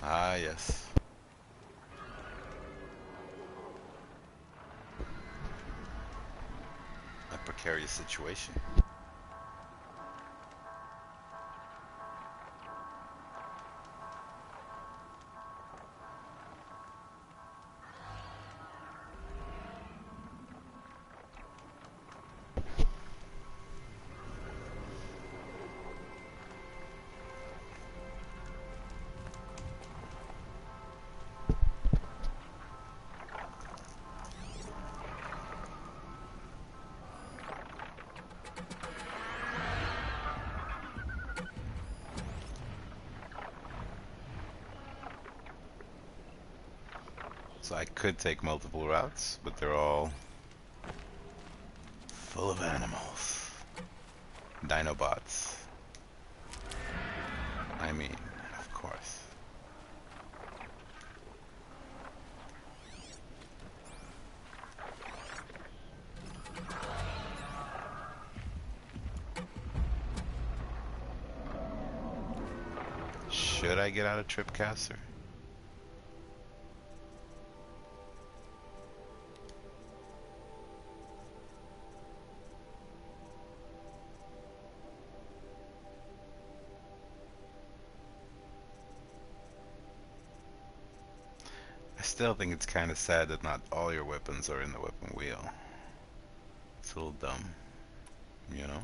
Ah, yes. A precarious situation. So I could take multiple routes, but they're all full of animals. Dinobots. I mean, of course. Should I get out of Tripcaster? I still think it's kind of sad that not all your weapons are in the weapon wheel. It's a little dumb, you know?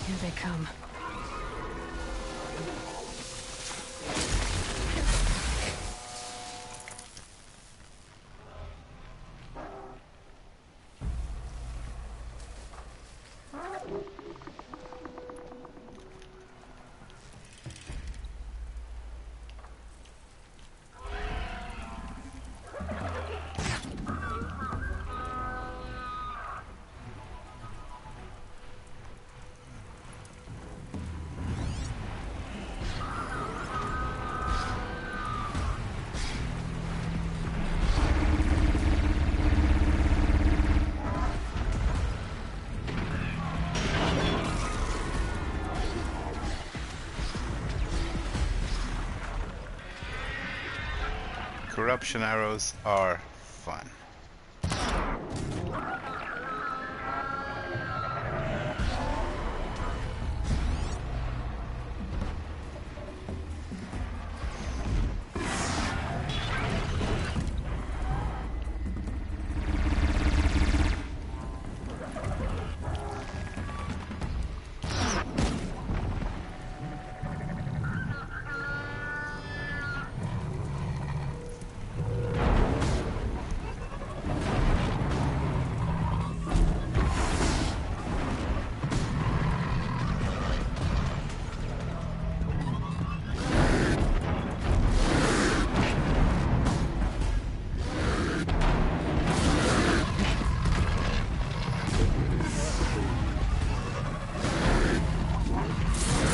Here they come. Corruption arrows are fun.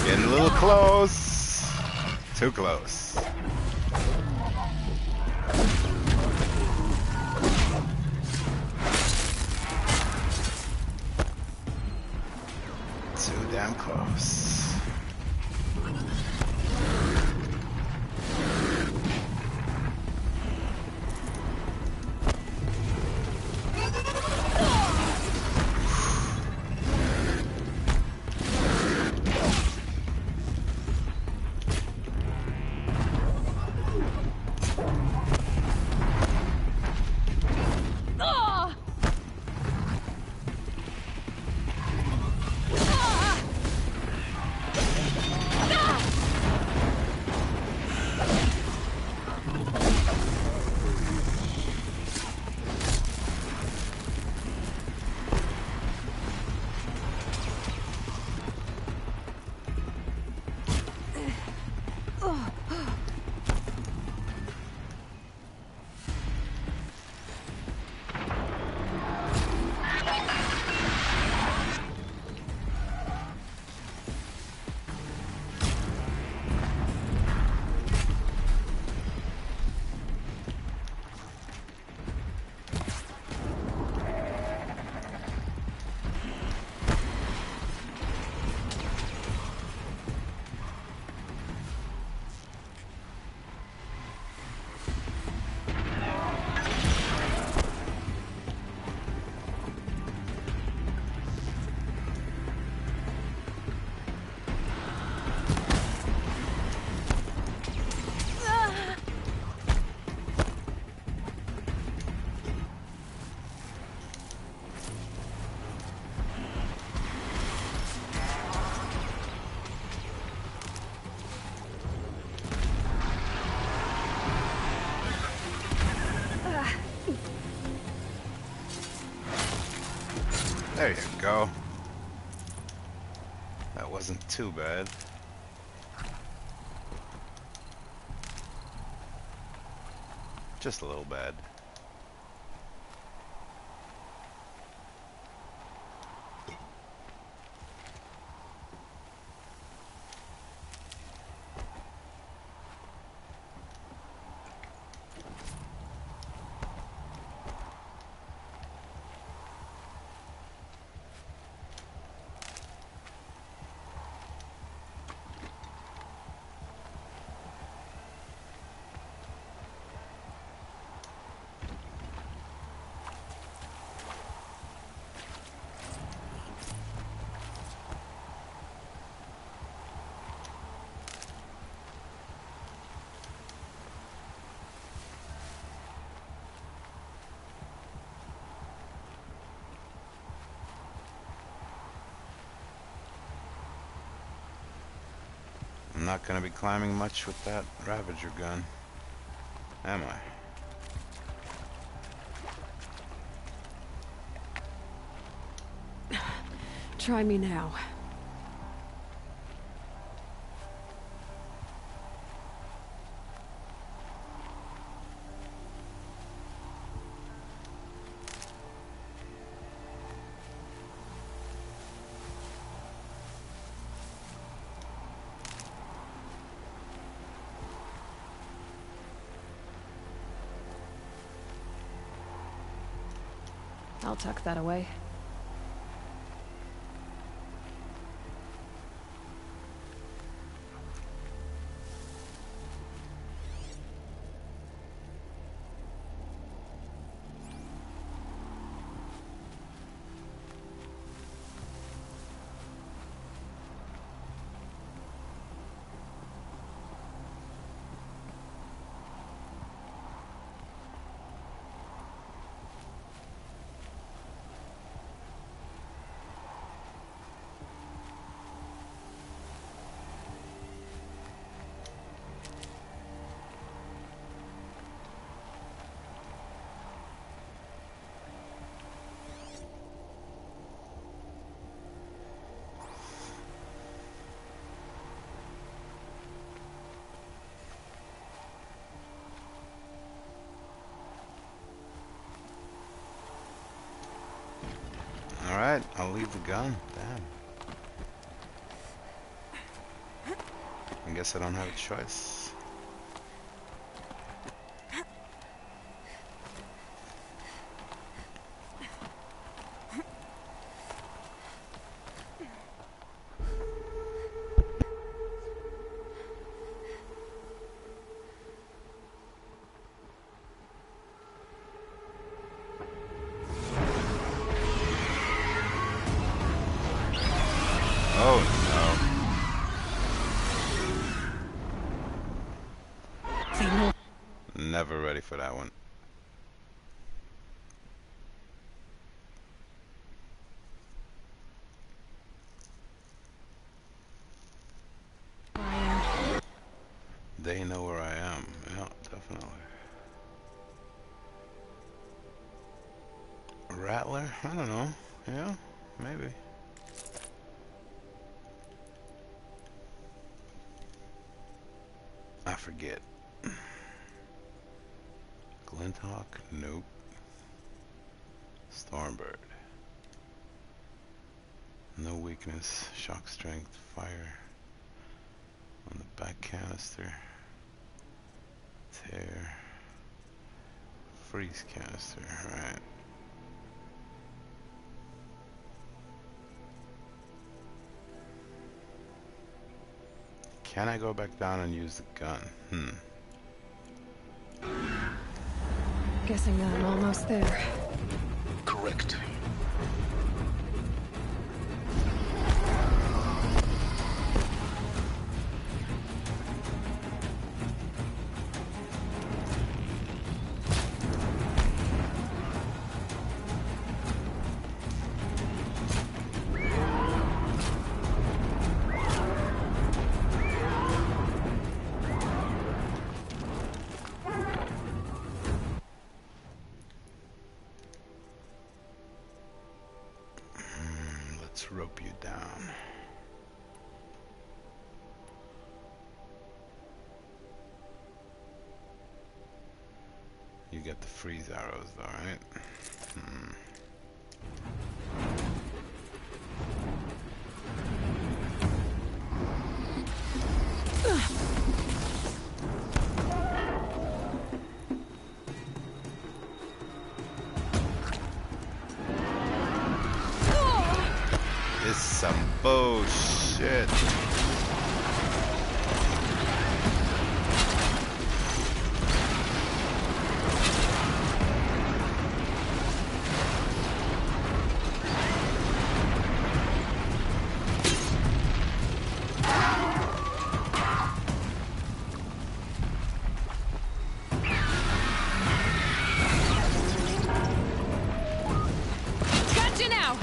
Getting a little close. Too close. Too damn close. There you go. That wasn't too bad. Just a little bad. I'm not gonna be climbing much with that Ravager gun, am I? Try me now. I'll tuck that away. Alright, I'll leave the gun. Damn. I guess I don't have a choice. Oh no. Never ready for that one. They know where I am. Yeah, definitely. A rattler? I don't know. Yeah, maybe. I forget. Glinthawk? Nope. Stormbird. No weakness. Shock strength. Fire. On the back canister. Tear. Freeze canister. Alright. Can I go back down and use the gun? Guessing that I'm almost there. Correct. Let's rope you down. You get the freeze arrows though, right? This is some bullshit. Got you now!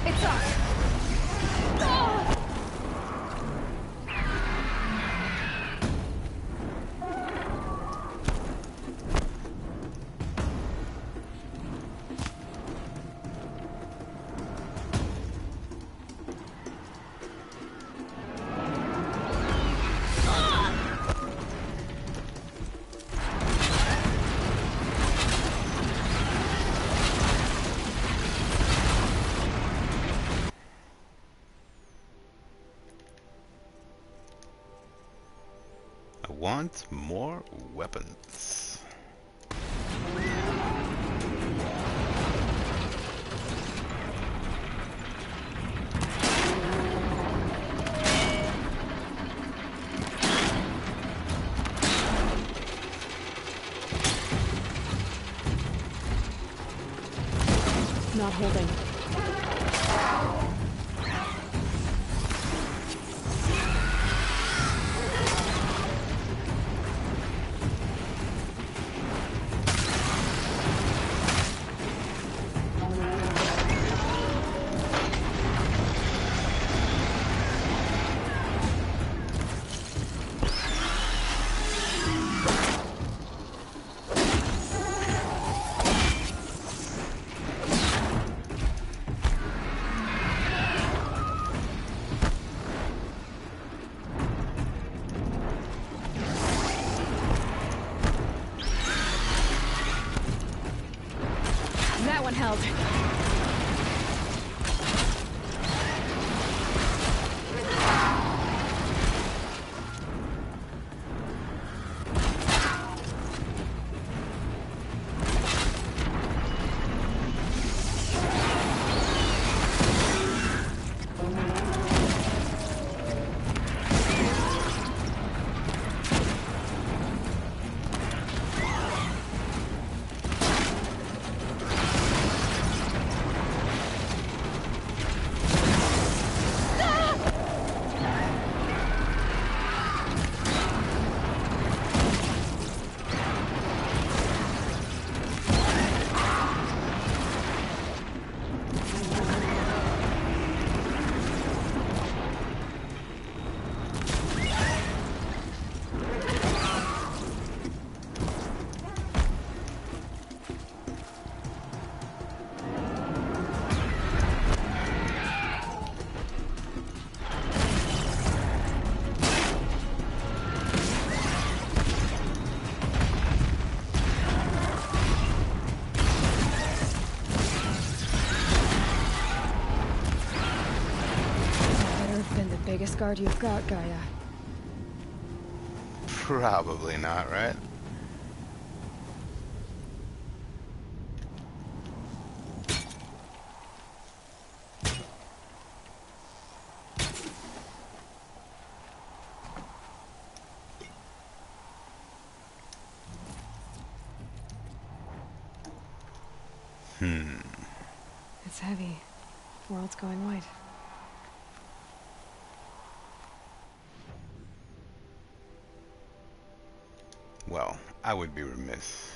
It's up! Ah! I want more weapons. Not holding. That one held. Biggest guard you've got, Gaia. Probably not, right? It's heavy. World's going white. Well, I would be remiss.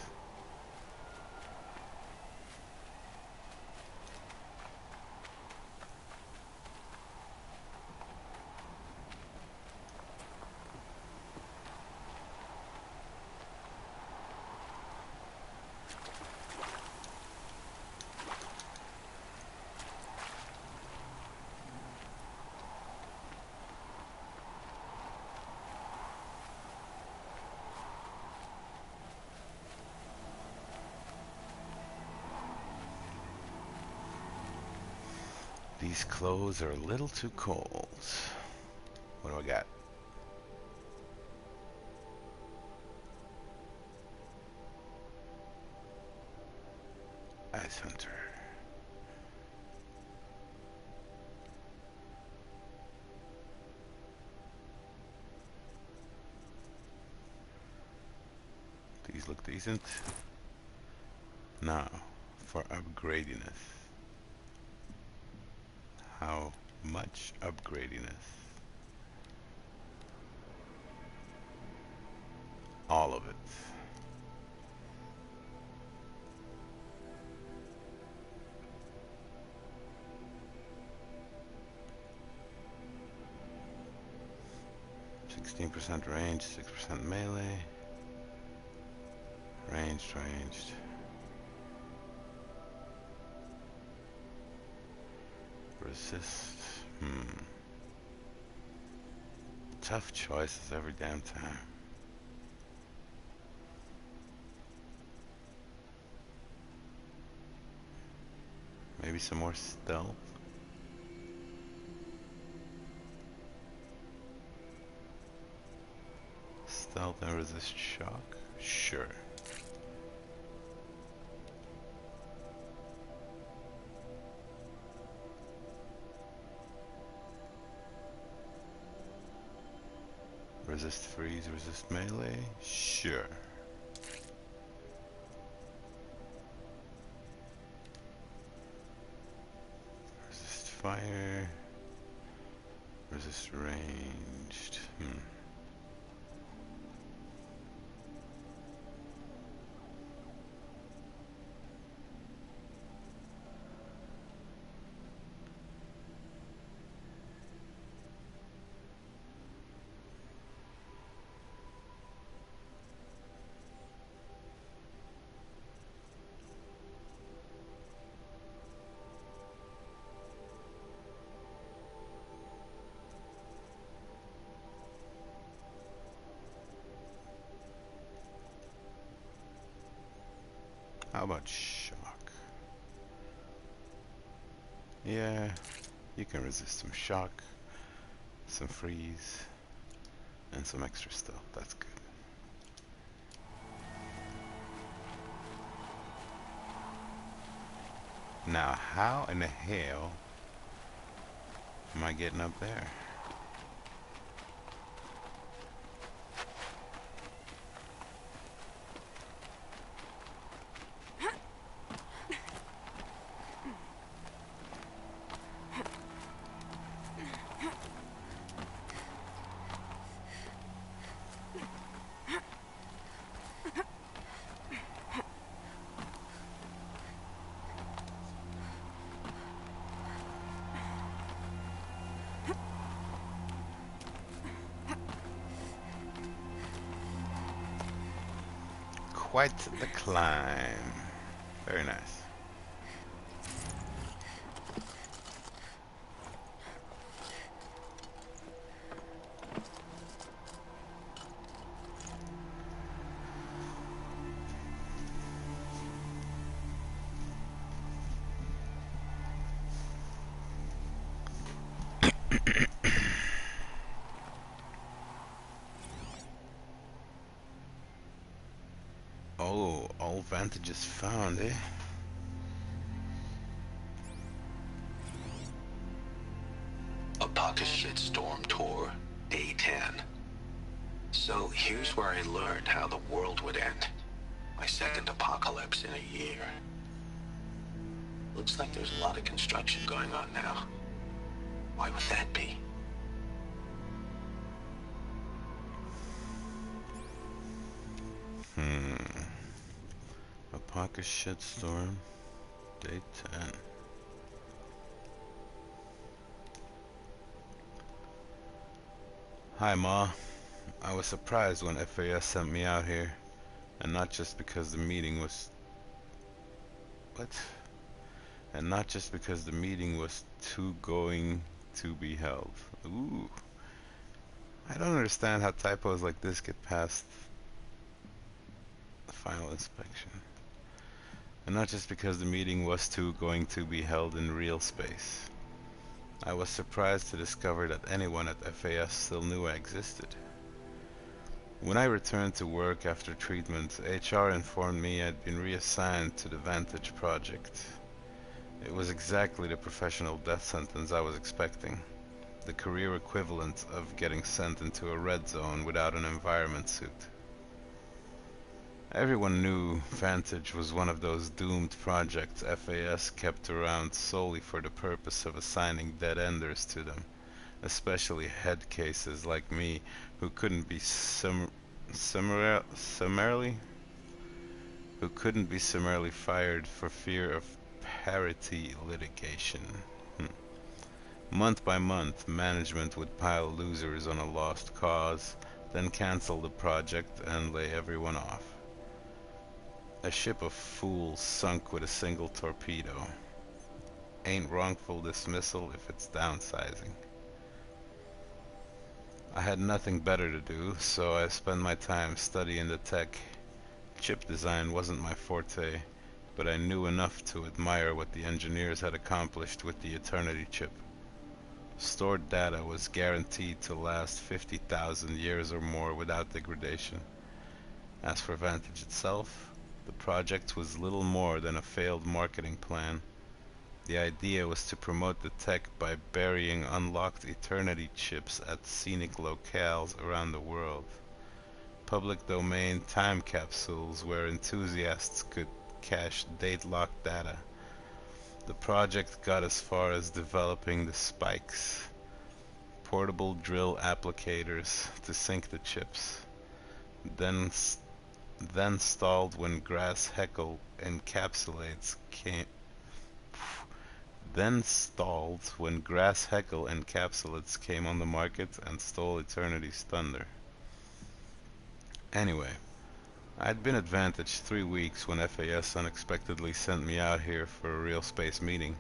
These clothes are a little too cold. What do I got? Ice Hunter. These look decent. Now, for upgradiness. How much upgradiness? All of it. %% range, 6% melee. Ranged. Resist. Tough choices every damn time. Maybe some more stealth. Stealth and resist shock? Sure. Resist freeze, resist melee? Sure. Resist fire. Resist ranged. How about shock? Yeah, you can resist some shock, some freeze, and some extra stealth. That's good. Now, how in the hell am I getting up there? Quite the climb. Very nice. Oh, all vantages found, eh? Apocalypse Shitstorm Tour, Day 10. So here's where I learned how the world would end. My second apocalypse in a year. Looks like there's a lot of construction going on now. Why would that be? A pocket shitstorm, day 10. Hi, Ma. I was surprised when FAS sent me out here, and not just because the meeting was... What? And not just because the meeting was going to be held. Ooh. I don't understand how typos like this get past the final inspection. And not just because the meeting was going to be held in real space. I was surprised to discover that anyone at FAS still knew I existed. When I returned to work after treatment, HR informed me I'd been reassigned to the Vantage project. It was exactly the professional death sentence I was expecting. The career equivalent of getting sent into a red zone without an environment suit. Everyone knew Vantage was one of those doomed projects FAS kept around solely for the purpose of assigning dead-enders to them, especially head cases like me who couldn't be summarily fired for fear of parity litigation. Month by month, management would pile losers on a lost cause, then cancel the project and lay everyone off. A ship of fools sunk with a single torpedo. Ain't wrongful dismissal if it's downsizing. I had nothing better to do, so I spent my time studying the tech. Chip design wasn't my forte, but I knew enough to admire what the engineers had accomplished with the Eternity chip. Stored data was guaranteed to last 50,000 years or more without degradation. As for Vantage itself, the project was little more than a failed marketing plan. The idea was to promote the tech by burying unlocked Eternity chips at scenic locales around the world. Public domain time capsules where enthusiasts could cache date-locked data. The project got as far as developing the spikes, portable drill applicators to sink the chips. Then stalled when grass heckle encapsulates came on the market and stole Eternity's thunder. Anyway, I'd been at Vantage 3 weeks when FAS unexpectedly sent me out here for a real space meeting.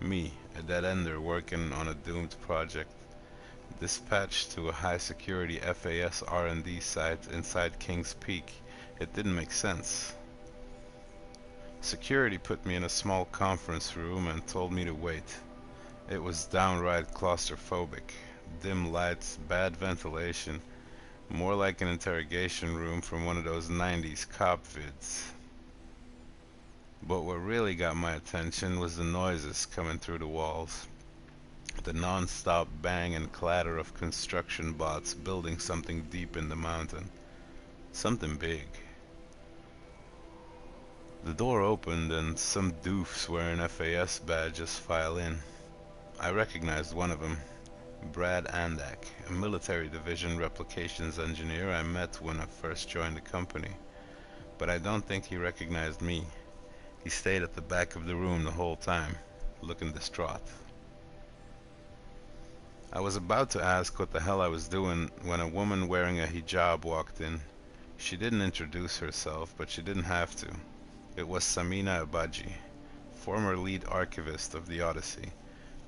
Me, a dead-ender working on a doomed project, dispatched to a high-security FAS R&D site inside King's Peak. It didn't make sense. Security put me in a small conference room and told me to wait. It was downright claustrophobic. Dim lights, bad ventilation, more like an interrogation room from one of those 90s cop vids. But what really got my attention was the noises coming through the walls. The non-stop bang and clatter of construction bots building something deep in the mountain. Something big. The door opened and some doofs wearing FAS badges file in. I recognized one of them, Brad Andak, a military division replications engineer I met when I first joined the company. But I don't think he recognized me. He stayed at the back of the room the whole time, looking distraught. I was about to ask what the hell I was doing when a woman wearing a hijab walked in. She didn't introduce herself, but she didn't have to. It was Samina Abaji, former lead archivist of the Odyssey,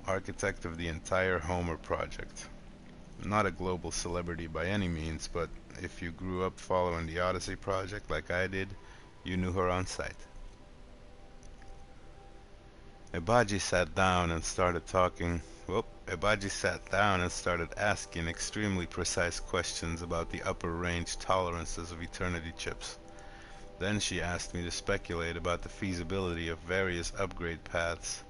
architect of the entire Homer project. Not a global celebrity by any means, but if you grew up following the Odyssey project like I did, you knew her on sight. Abaji sat down and started asking extremely precise questions about the upper range tolerances of Eternity chips. Then she asked me to speculate about the feasibility of various upgrade paths.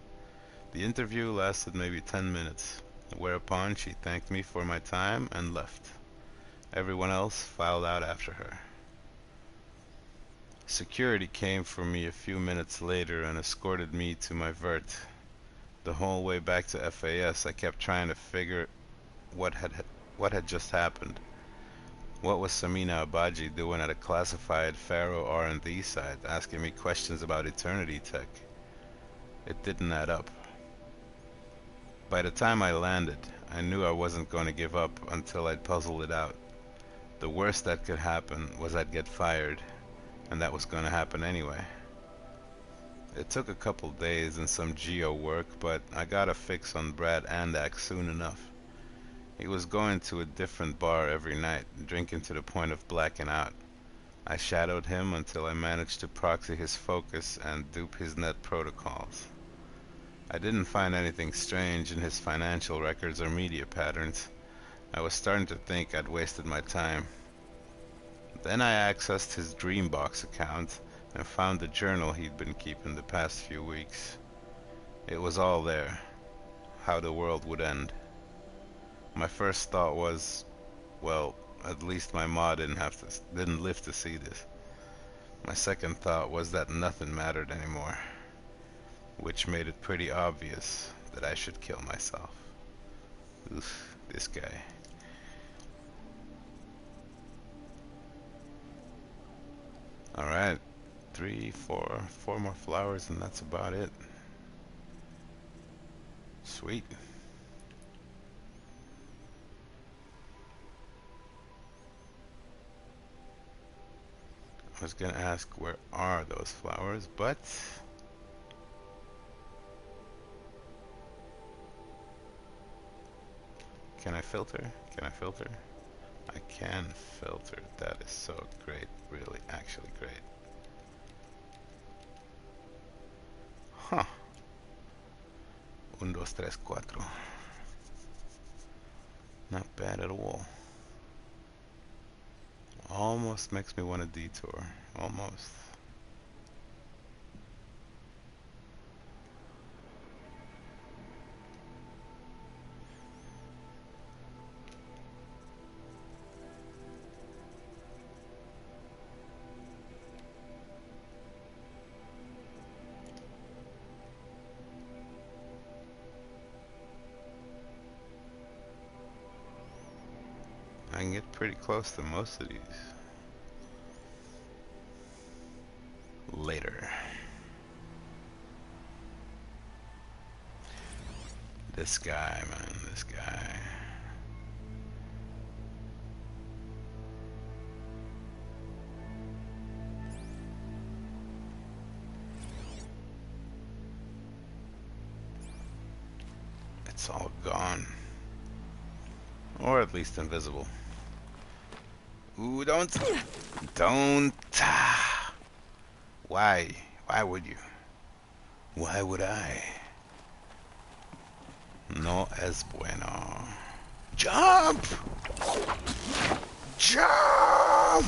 The interview lasted maybe 10 minutes, whereupon she thanked me for my time and left. Everyone else filed out after her. Security came for me a few minutes later and escorted me to my vert. The whole way back to FAS, I kept trying to figure what had what had just happened. What was Samina Abaji doing at a classified Pharaoh R&D site, asking me questions about Eternity Tech? It didn't add up. By the time I landed, I knew I wasn't going to give up until I'd puzzled it out. The worst that could happen was I'd get fired, and that was going to happen anyway. It took a couple days and some geo work, but I got a fix on Brad Andak soon enough. He was going to a different bar every night, drinking to the point of blacking out. I shadowed him until I managed to proxy his focus and dupe his net protocols. I didn't find anything strange in his financial records or media patterns. I was starting to think I'd wasted my time. Then I accessed his Dreambox account and found the journal he'd been keeping the past few weeks. It was all there. How the world would end. My first thought was, well, at least my ma didn't live to see this. My second thought was that nothing mattered anymore, which made it pretty obvious that I should kill myself. Oof, this guy. Alright, four more flowers and that's about it. Sweet. I was gonna ask where are those flowers, but can I filter? Can I filter? I can filter. That is so great. Really, actually great. Huh. 1, 2, 3, 4. Not bad at all. Almost makes me want a detour. Almost. I can get pretty close to most of these. Later. This guy, man, this guy. It's all gone. Or at least invisible. Ooh, don't. Why? Why would you? Why would I? No es bueno. Jump! Jump!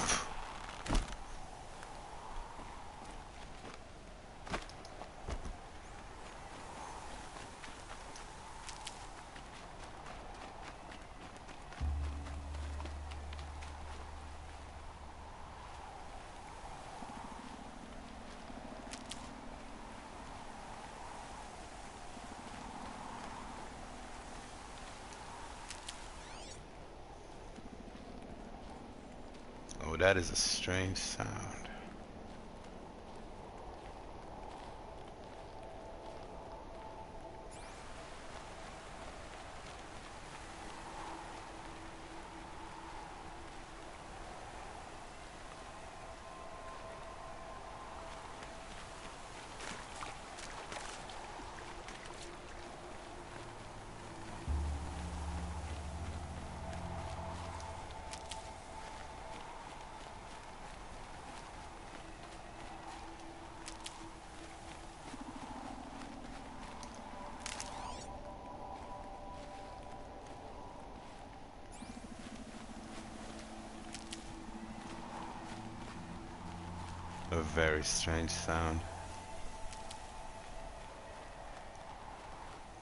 Oh, that is a strange sound. A very strange sound.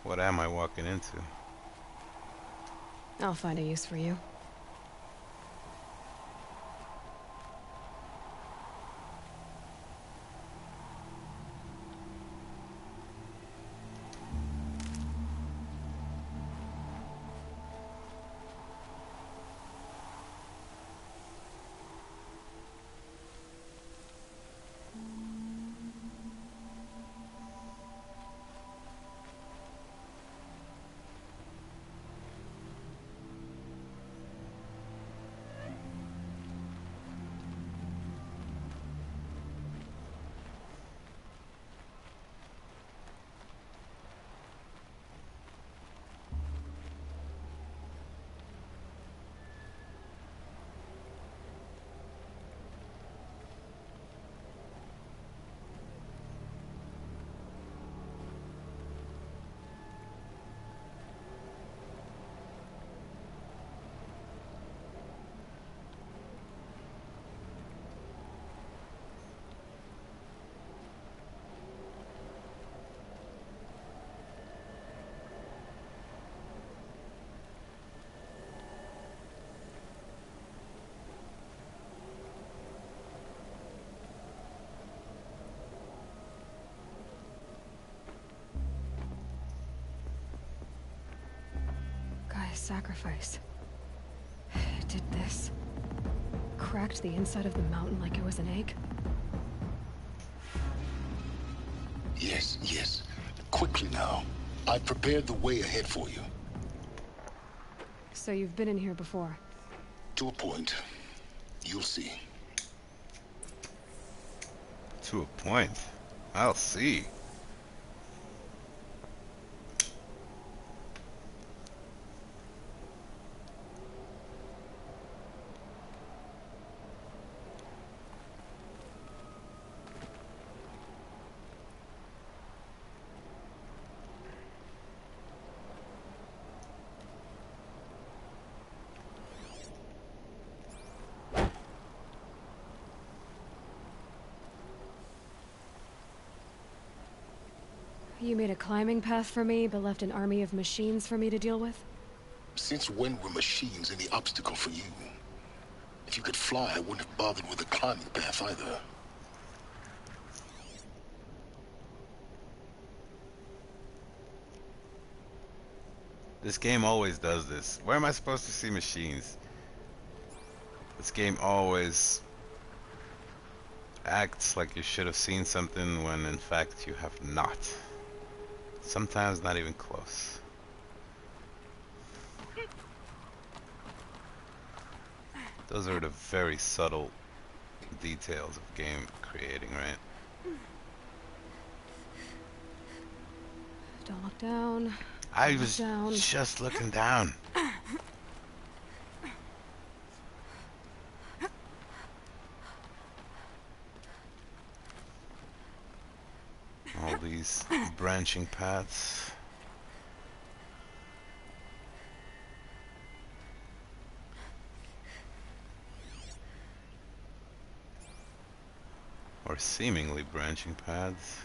What am I walking into? I'll find a use for you. sacrifice. It did this. Cracked the inside of the mountain like it was an egg. Yes, yes. Quickly now. I've prepared the way ahead for you. So you've been in here before? To a point. You'll see. To a point. I'll see. You made a climbing path for me, but left an army of machines for me to deal with? Since when were machines any obstacle for you? If you could fly, I wouldn't have bothered with a climbing path either. This game always does this. Where am I supposed to see machines? This game always acts like you should have seen something when in fact you have not. Sometimes not even close. Those are the very subtle details of game creating, right? Don't look down. I Look was down. just looking down. All these branching paths. Or seemingly branching paths.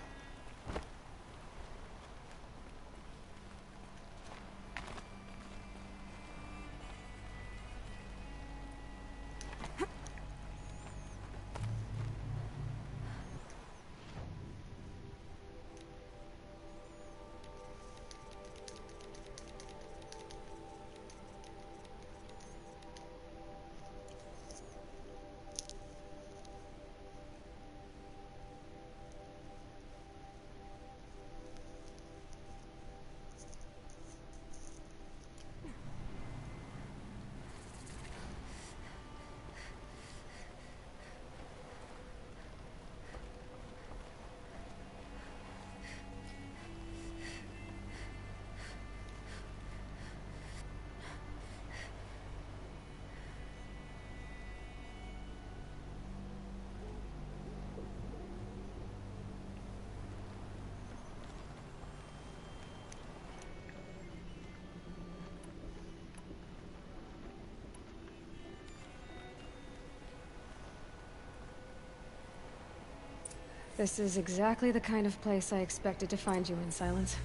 This is exactly the kind of place I expected to find you in, Silence.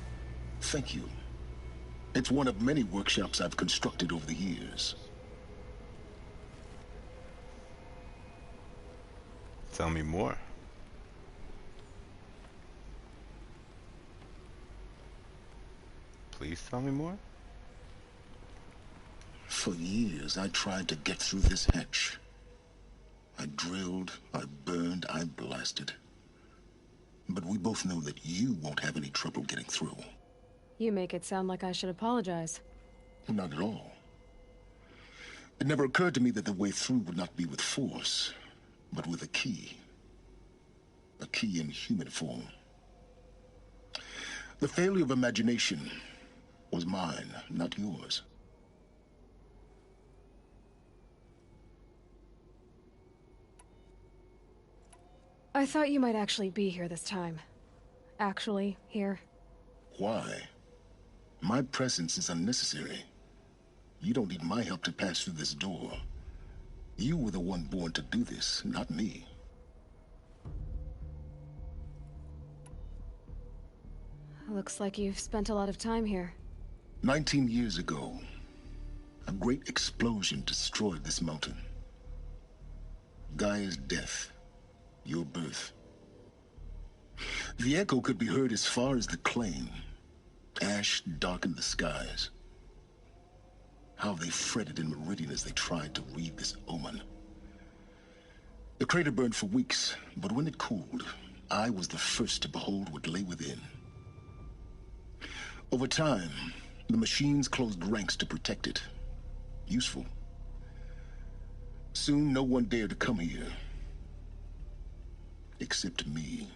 Thank you. It's one of many workshops I've constructed over the years. Tell me more. Please tell me more. For years, I tried to get through this hatch. I drilled, I burned, I blasted. But we both know that you won't have any trouble getting through. You make it sound like I should apologize. Not at all. It never occurred to me that the way through would not be with force, but with a key. A key in human form. The failure of imagination was mine, not yours. I thought you might actually be here this time. Actually, here. Why? My presence is unnecessary. You don't need my help to pass through this door. You were the one born to do this, not me. Looks like you've spent a lot of time here. 19 years ago, a great explosion destroyed this mountain. Gaia's death, your birth. The echo could be heard as far as the claim. Ash darkened the skies. How they fretted in Meridian as they tried to read this omen. The crater burned for weeks, but when it cooled, I was the first to behold what lay within. Over time, the machines closed ranks to protect it. Useful. Soon, no one dared to come here. Except me.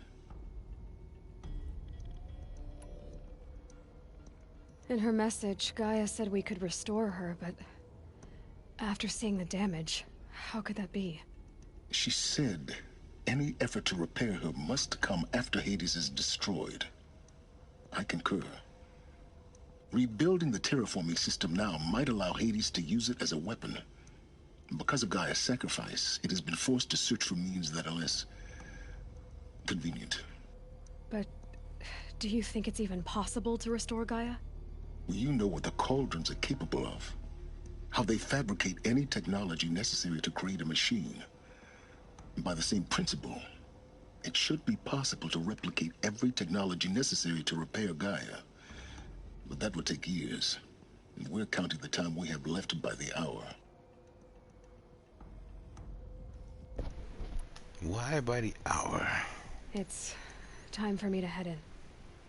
In her message, Gaia said we could restore her, but after seeing the damage, how could that be? She said any effort to repair her must come after Hades is destroyed. I concur. Rebuilding the terraforming system now might allow Hades to use it as a weapon. Because of Gaia's sacrifice, it has been forced to search for means that are less convenient. But do you think it's even possible to restore Gaia? You know what the Cauldrons are capable of. How they fabricate any technology necessary to create a machine. By the same principle, it should be possible to replicate every technology necessary to repair Gaia. But that would take years, and we're counting the time we have left by the hour. Why by the hour? It's time for me to head in.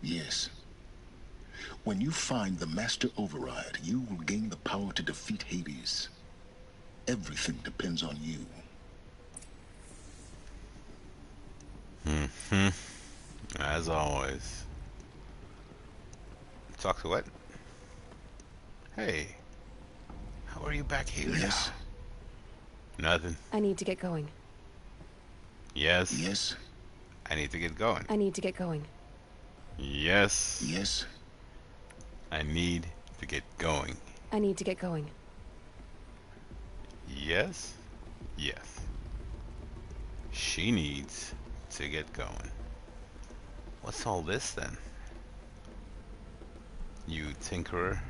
Yes. When you find the Master Override, you will gain the power to defeat Hades. Everything depends on you. As always. Talk to what? Hey. How are you back here Yes. now? Nothing. I need to get going. Yes. Yes. I need to get going. I need to get going. Yes. Yes. I need to get going. I need to get going. Yes. Yes. She needs to get going. What's all this then? You tinkerer.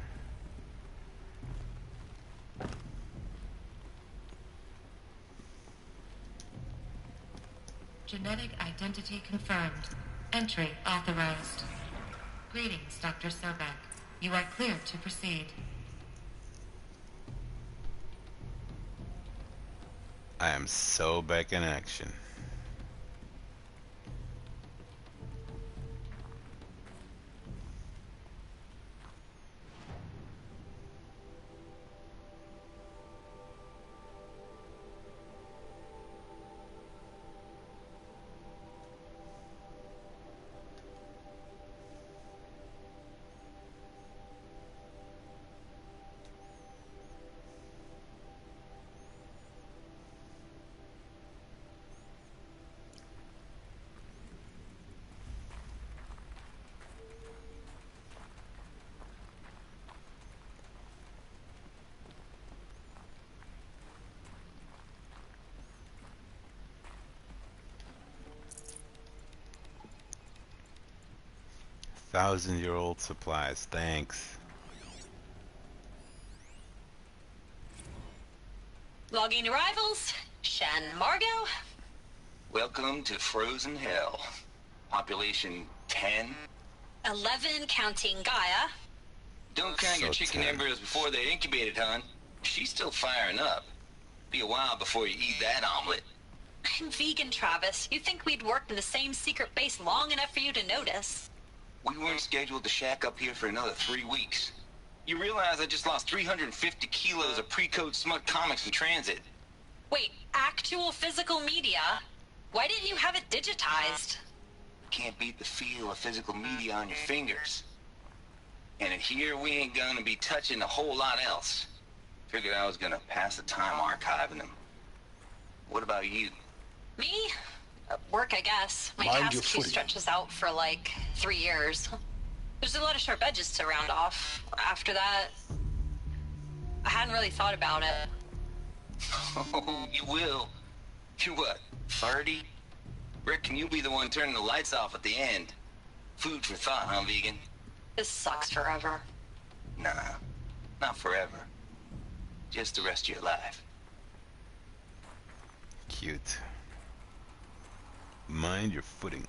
Genetic identity confirmed. Entry authorized. Greetings, Dr. Sobek. You are cleared to proceed. I am so back in action. Thousand-year-old supplies, thanks. Logging arrivals. Shan Margot. Welcome to Frozen Hell. Population 10. 11 counting Gaia. Don't count your So chicken 10. embryos before they're incubated, hon. She's still firing up. Be a while before you eat that omelet. I'm vegan, Travis. You think we'd worked in the same secret base long enough for you to notice? We weren't scheduled to shack up here for another 3 weeks. You realize I just lost 350 kilos of pre-code smut comics in transit. Wait, actual physical media? Why didn't you have it digitized? Can't beat the feel of physical media on your fingers. And in here, we ain't gonna be touching a whole lot else. Figured I was gonna pass the time archiving them. What about you? Me? Work, I guess. My Mind your task queue footing. stretches out for like 3 years. There's a lot of sharp edges to round off. After that, I hadn't really thought about it. Oh, you will. You're what, 30? Reckon you'll be the one turning the lights off at the end. Food for thought, huh, vegan? This sucks forever. Nah, not forever. Just the rest of your life. Cute. Mind your footing.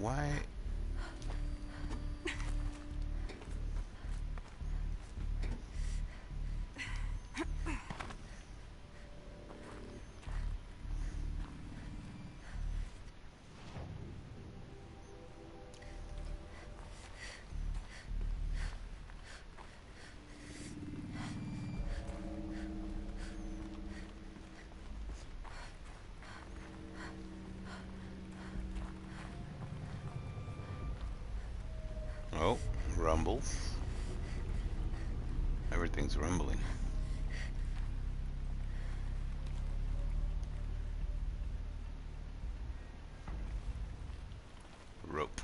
Why? Oh, rumbles. Everything's rumbling. Rope.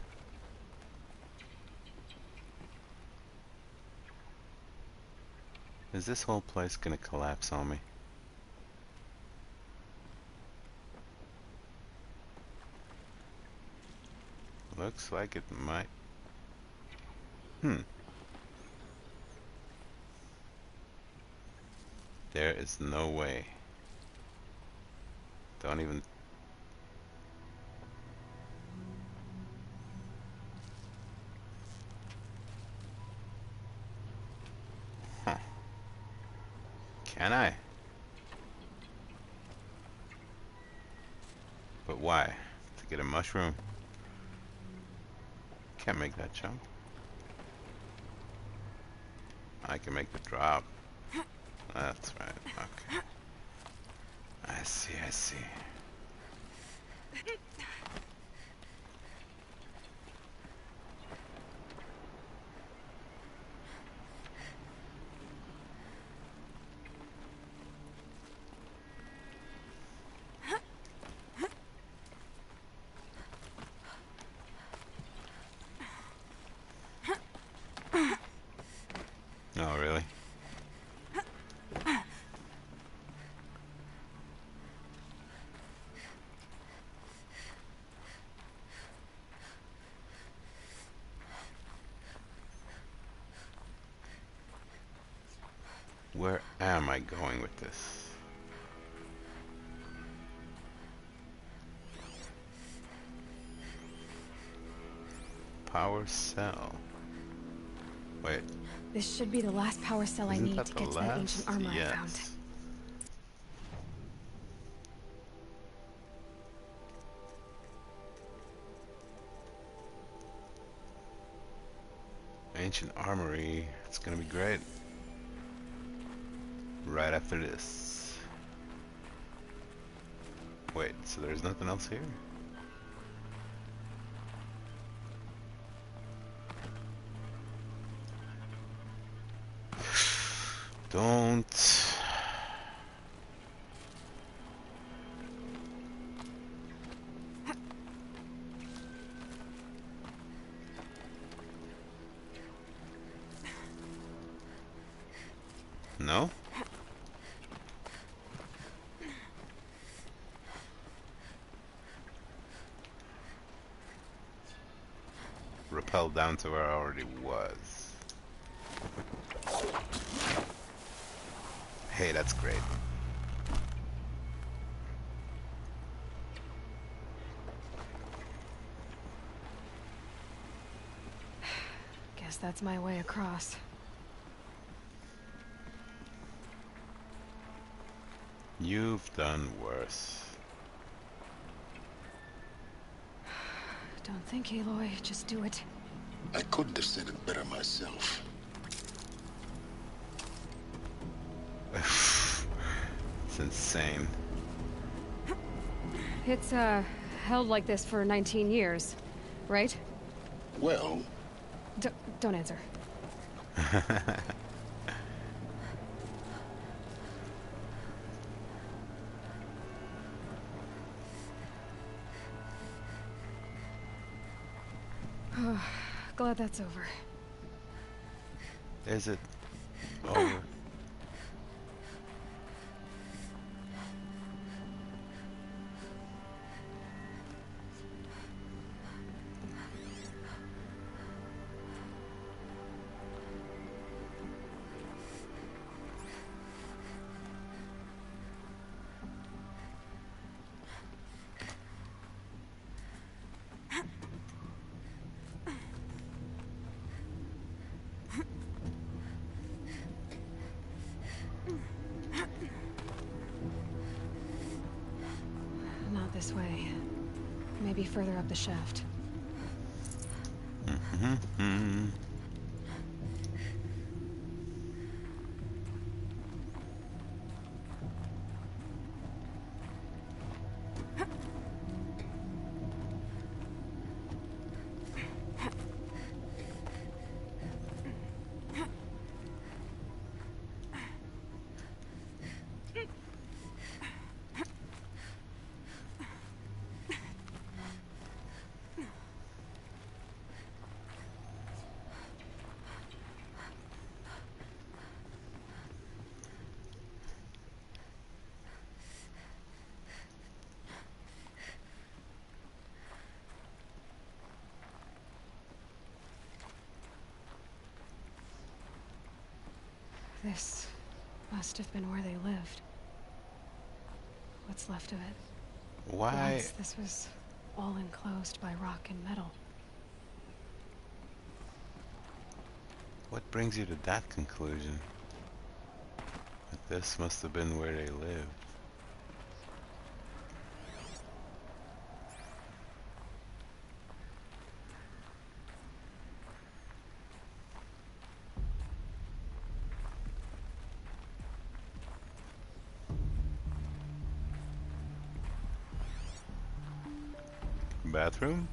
Is this whole place gonna collapse on me? Looks like it might. There is no way. Don't even... Huh. Can I? But why? To get a mushroom? Can't make that jump. I can make the drop. That's right. Okay. I see, I see. Oh, really? Where am I going with this? Power cell. Wait. This should be the last power cell I Isn't need that to the get to that ancient last? armor I found. Yes. Ancient armory. It's gonna be great. Right after this. Wait, so there's nothing else here? Don't. No? Rappel down to where I already was. Hey, that's great. Guess that's my way across. You've done worse. Don't think, Aloy. Just do it. I couldn't have said it better myself. It's insane. It's, held like this for 19 years, right? Well, Don't answer. Glad that's over. Is it over? this way. Maybe further up the shaft. This must have been where they lived. What's left of it. Why? Once this was all enclosed by rock and metal. What brings you to that conclusion? That this must have been where they lived. Bathroom?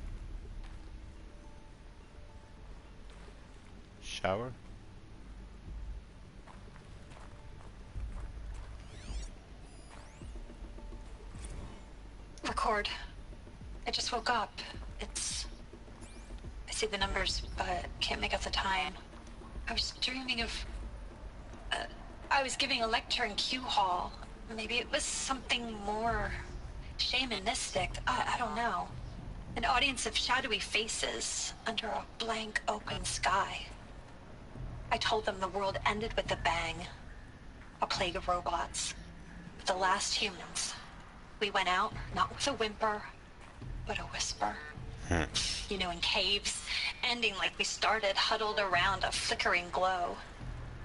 Shower? Record. I just woke up. I see the numbers, but can't make out the time. I was dreaming of... I was giving a lecture in Q Hall. Maybe it was something more shamanistic. I don't know. An audience of shadowy faces under a blank open sky. I told them the world ended with a bang. A plague of robots. The last humans. We went out, not with a whimper, but a whisper. You know, in caves, ending like we started, huddled around a flickering glow.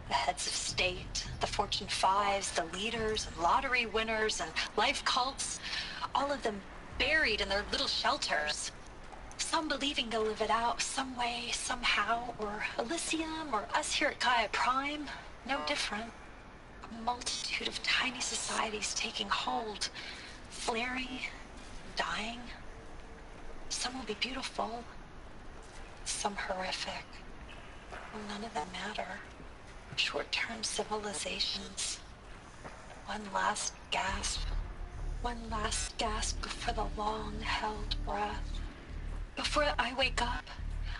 The heads of state, the Fortune 5s, the leaders, and lottery winners, and life cults, all of them buried in their little shelters. Some believing they'll live it out some way, somehow, or Elysium, or us here at Gaia Prime, no different. A multitude of tiny societies taking hold, flaring, dying. Some will be beautiful, some horrific. None of them matter. Short-term civilizations. One last gasp. One last gasp before the long-held breath. Before I wake up,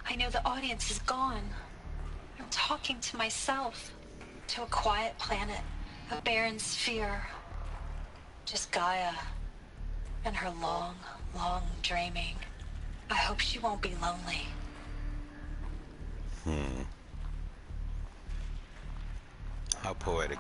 I know the audience is gone. I'm talking to myself, to a quiet planet, a barren sphere. Just Gaia and her long, long dreaming. I hope she won't be lonely. How poetic.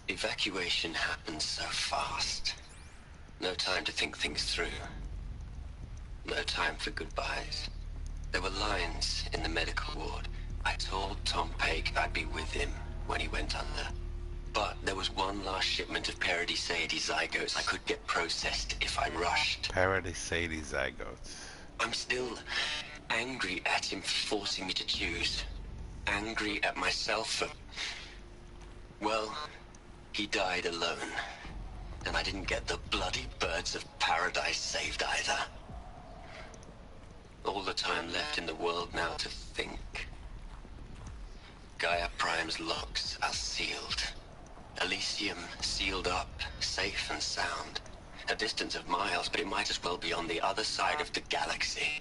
Evacuation happens so fast. No time to think things through. No time for goodbyes. There were lines in the medical ward. I told Tom Paik I'd be with him when he went under. But there was one last shipment of Paradis-Sadie zygotes I could get processed if I rushed. Paradis-Sadie zygotes. I'm still angry at him for forcing me to choose. Angry at myself for... Well, he died alone. And I didn't get the bloody birds of paradise saved either. all the time left in the world now to think. Gaia Prime's locks are sealed. Elysium sealed up, safe and sound. A distance of miles, but it might as well be on the other side of the galaxy.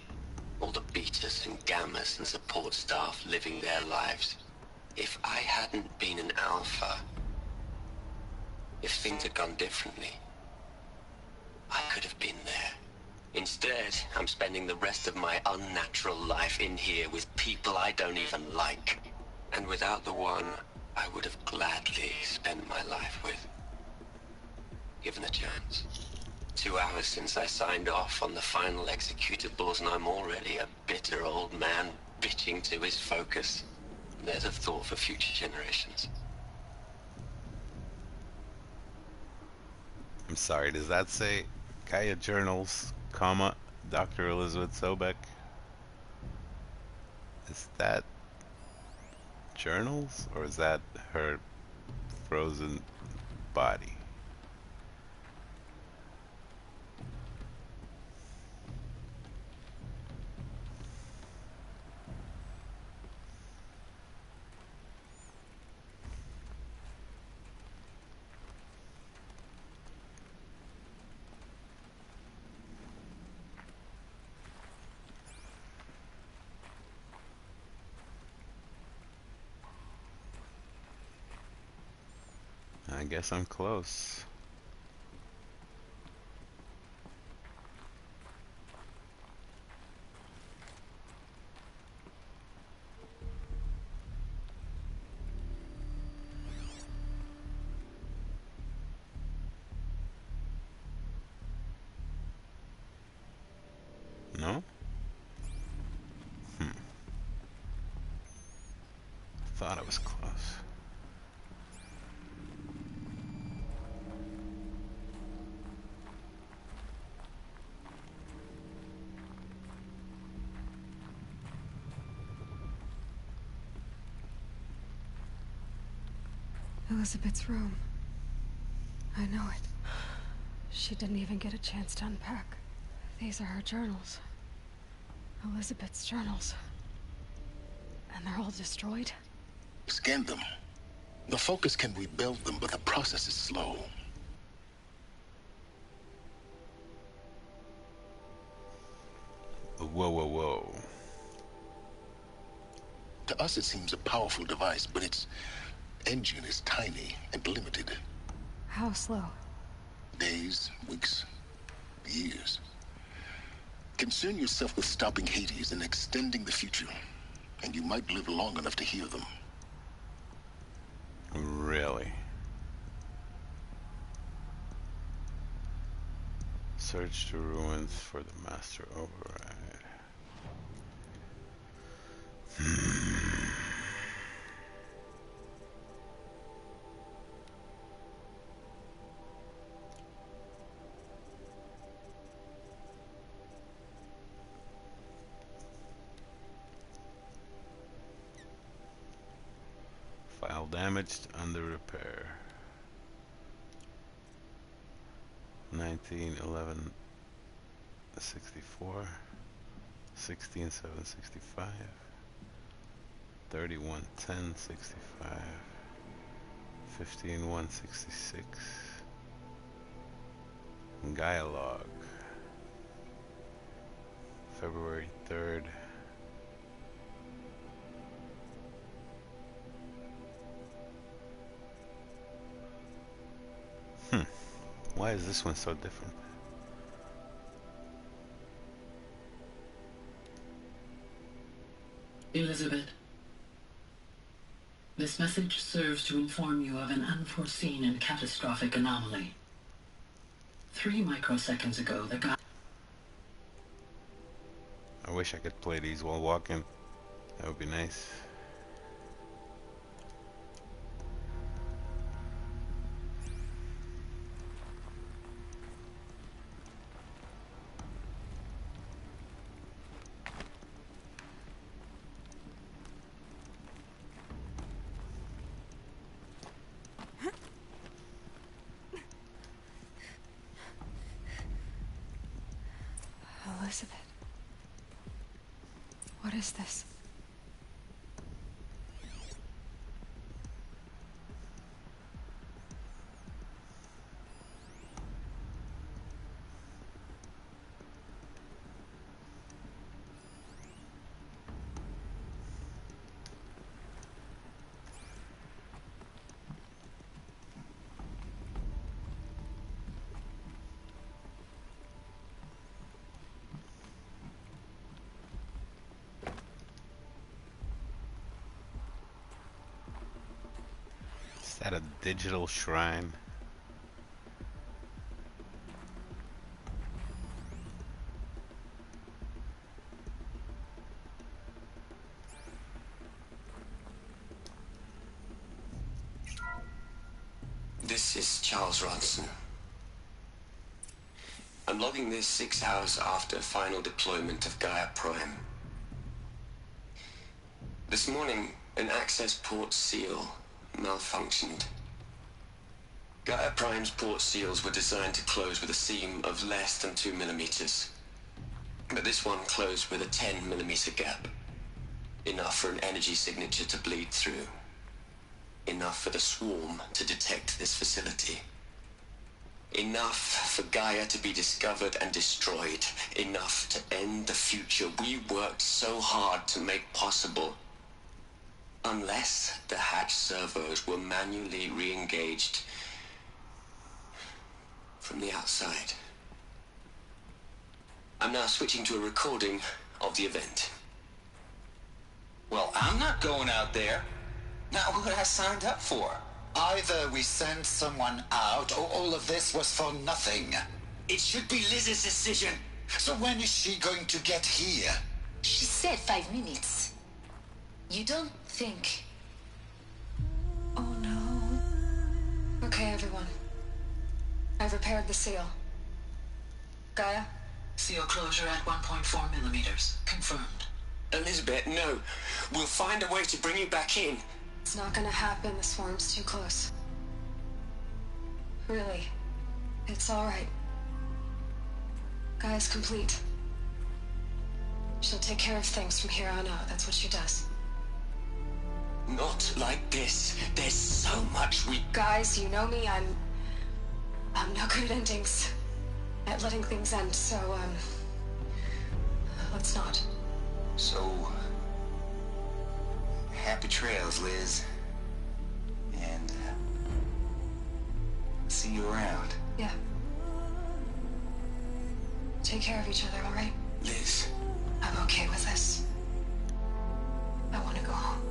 All the betas and gammas and support staff living their lives. If I hadn't been an alpha, if things had gone differently, I could have been there. Instead, I'm spending the rest of my unnatural life in here with people I don't even like. And without the one I would have gladly spent my life with. Given the chance. 2 hours since I signed off on the final executables, and I'm already a bitter old man bitching to his focus. There's a thought for future generations. I'm sorry, does that say Gaia Journals, comma, Dr. Elizabeth Sobek? Is that journals, or is that her frozen body? I guess I'm close. No? Thought I was close. Elizabeth's room. I know it. She didn't even get a chance to unpack. These are her journals. Elizabeth's journals. And they're all destroyed? Scan them. The Focus can rebuild them, but the process is slow. Whoa, whoa, whoa. To us, it seems a powerful device, but its engine is tiny and limited. How slow? Days, weeks, years. Concern yourself with stopping Hades and extending the future, and you might live long enough to hear them. Really? Search the ruins for the master override. File damaged, under repair. 1911 64 167 65 31 10 65 15 1 66 Gaia log February 3rd. Why is this one so different? Elizabeth, this message serves to inform you of an unforeseen and catastrophic anomaly. 3 microseconds ago, the guy... I wish I could play these while walking. That would be nice. Elizabeth. What is this? Is that a digital shrine? This is Charles Ronson. I'm logging this 6 hours after final deployment of Gaia Prime. This morning, an access port seal malfunctioned. Gaia Prime's port seals were designed to close with a seam of less than 2 millimeters. But this one closed with a 10 millimeter gap. Enough for an energy signature to bleed through. Enough for the swarm to detect this facility. Enough for Gaia to be discovered and destroyed. Enough to end the future we worked so hard to make possible. Unless the hatch servos were manually re-engaged from the outside. I'm now switching to a recording of the event. Well, I'm not going out there. Not what I signed up for. Either we send someone out, or all of this was for nothing. It should be Liz's decision. So when is she going to get here? She said 5 minutes. You don't think... Oh no. Okay, everyone. I've repaired the seal. Gaia? Seal closure at 1.4 millimeters. Confirmed. Elizabeth, no. We'll find a way to bring you back in. It's not gonna happen. The swarm's too close. Really. It's alright. Gaia's complete. She'll take care of things from here on out. That's what she does. Not like this. There's so much we... Guys, you know me. I'm no good at endings. At letting things end, so, let's not. So, happy trails, Liz. And see you around. Yeah. Take care of each other, all right? Liz. I'm okay with this. I want to go home.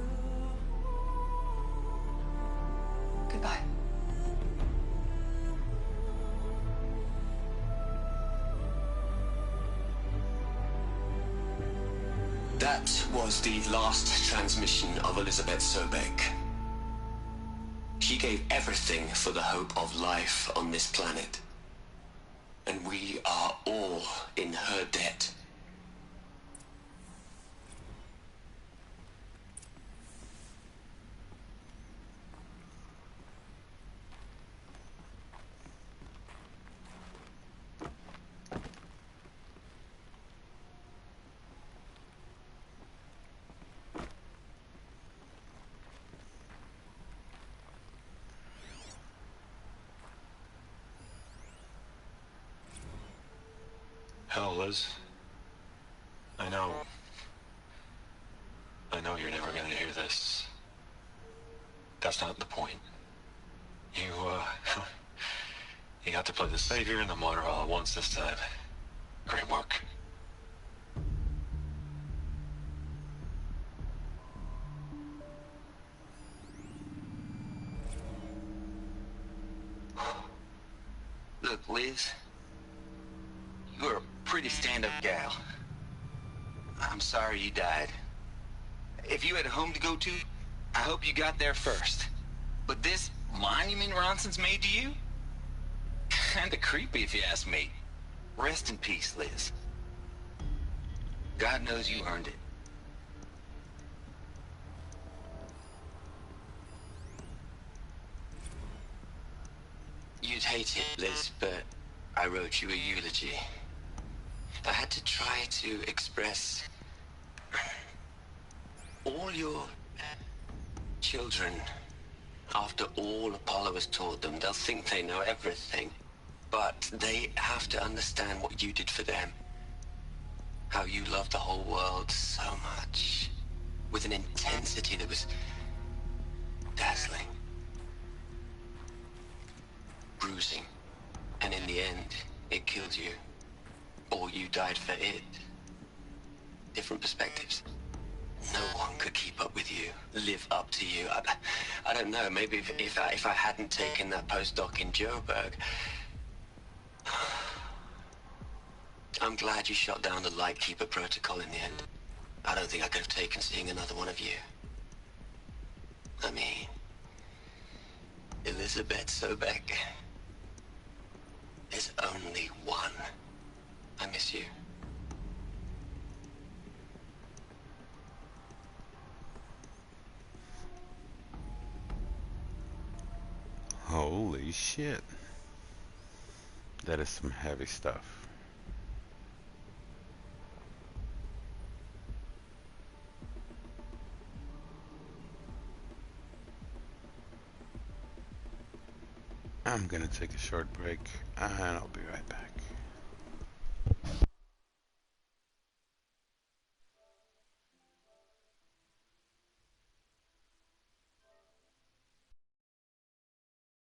Goodbye. That was the last transmission of Elizabeth Sobek. She gave everything for the hope of life on this planet. And we are all in her debt. Hell, Liz. I know you're never gonna hear this. That's not the point. You, you got to play the savior and the martyr all at once this time. Great work. Look, Liz. You're a pretty stand-up gal. I'm sorry you died. If you had a home to go to, I hope you got there first. But this monument Ronson's made to you? Kinda creepy if you ask me. Rest in peace, Liz. God knows you earned it. You'd hate it, Liz, but I wrote you a eulogy. I had to try to express all your children, after all Apollo has taught them, they'll think they know everything. But they have to understand what you did for them. How you loved the whole world so much. With an intensity that was dazzling. Bruising. And in the end, it killed you. Or you died for it. Different perspectives. No one could keep up with you, live up to you. I don't know, maybe if I hadn't taken that postdoc in Joburg. I'm glad you shot down the Lightkeeper protocol in the end. I don't think I could have taken seeing another one of you. I mean, Elizabeth Sobeck. There's only one. I miss you. Holy shit. That is some heavy stuff. I'm gonna take a short break and I'll be right back.